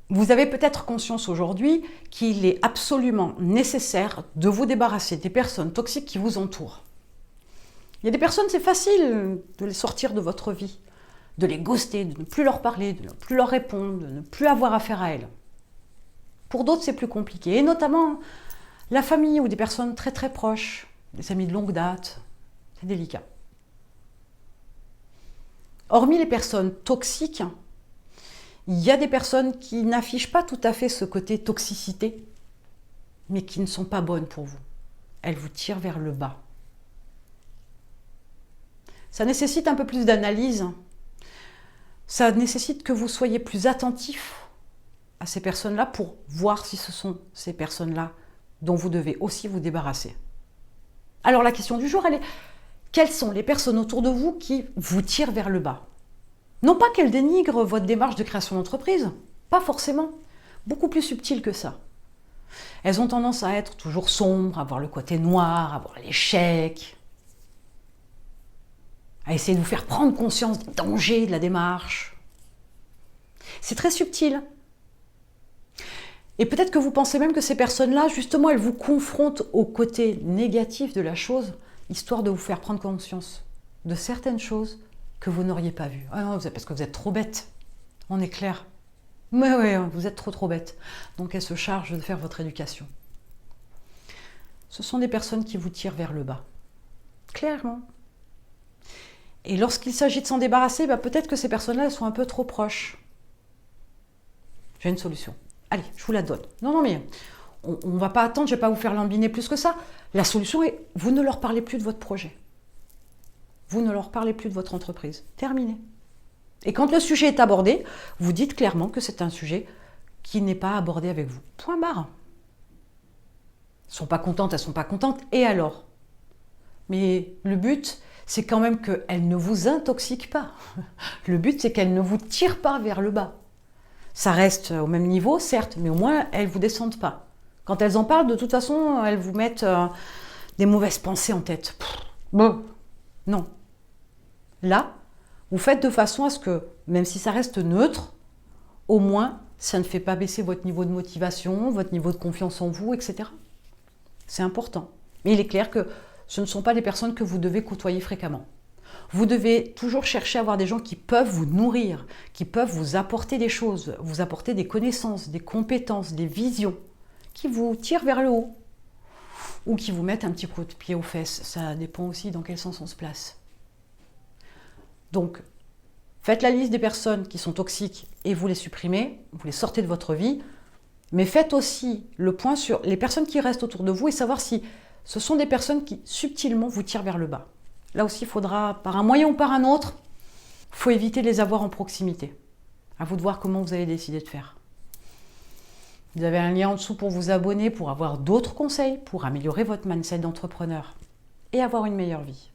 Vous avez peut-être conscience aujourd'hui qu'il est absolument nécessaire de vous débarrasser des personnes toxiques qui vous entourent. Il y a des personnes, c'est facile de les sortir de votre vie, de les ghoster, de ne plus leur parler, de ne plus leur répondre, de ne plus avoir affaire à elles. Pour d'autres, c'est plus compliqué, et notamment la famille ou des personnes très très proches, des amis de longue date, c'est délicat. Hormis les personnes toxiques, il y a des personnes qui n'affichent pas tout à fait ce côté toxicité, mais qui ne sont pas bonnes pour vous. Elles vous tirent vers le bas. Ça nécessite un peu plus d'analyse. Ça nécessite que vous soyez plus attentif à ces personnes-là pour voir si ce sont ces personnes-là dont vous devez aussi vous débarrasser. Alors la question du jour, elle est: quelles sont les personnes autour de vous qui vous tirent vers le bas? Non pas qu'elles dénigrent votre démarche de création d'entreprise, pas forcément, beaucoup plus subtil que ça. Elles ont tendance à être toujours sombres, à voir le côté noir, à voir l'échec, à essayer de vous faire prendre conscience des dangers de la démarche. C'est très subtil. Et peut-être que vous pensez même que ces personnes-là, justement, elles vous confrontent au côté négatif de la chose, histoire de vous faire prendre conscience de certaines choses que vous n'auriez pas vues. Ah non, parce que vous êtes trop bête, on est clair. Mais oui, vous êtes trop bête. Donc elles se chargent de faire votre éducation. Ce sont des personnes qui vous tirent vers le bas. Clairement. Et lorsqu'il s'agit de s'en débarrasser, peut-être que ces personnes-là, elles sont un peu trop proches. J'ai une solution. Allez, je vous la donne. Non, mais on ne va pas attendre, je ne vais pas vous faire lambiner plus que ça. La solution est, vous ne leur parlez plus de votre projet. Vous ne leur parlez plus de votre entreprise. Terminé. Et quand le sujet est abordé, vous dites clairement que c'est un sujet qui n'est pas abordé avec vous. Point barre. Elles ne sont pas contentes, elles ne sont pas contentes. Et alors? Mais le but, c'est quand même qu'elles ne vous intoxiquent pas. Le but, c'est qu'elles ne vous tirent pas vers le bas. Ça reste au même niveau, certes, mais au moins, elles ne vous descendent pas. Quand elles en parlent, de toute façon, elles vous mettent des mauvaises pensées en tête. Bon, non. Là, vous faites de façon à ce que, même si ça reste neutre, au moins, ça ne fait pas baisser votre niveau de motivation, votre niveau de confiance en vous, etc. C'est important. Mais il est clair que ce ne sont pas des personnes que vous devez côtoyer fréquemment. Vous devez toujours chercher à avoir des gens qui peuvent vous nourrir, qui peuvent vous apporter des choses, vous apporter des connaissances, des compétences, des visions, qui vous tirent vers le haut ou qui vous mettent un petit coup de pied aux fesses. Ça dépend aussi dans quel sens on se place. Donc, faites la liste des personnes qui sont toxiques et vous les supprimez, vous les sortez de votre vie, mais faites aussi le point sur les personnes qui restent autour de vous et savoir si ce sont des personnes qui subtilement vous tirent vers le bas. Là aussi, il faudra, par un moyen ou par un autre, il faut éviter de les avoir en proximité. À vous de voir comment vous allez décider de faire. Vous avez un lien en dessous pour vous abonner, pour avoir d'autres conseils, pour améliorer votre mindset d'entrepreneur et avoir une meilleure vie.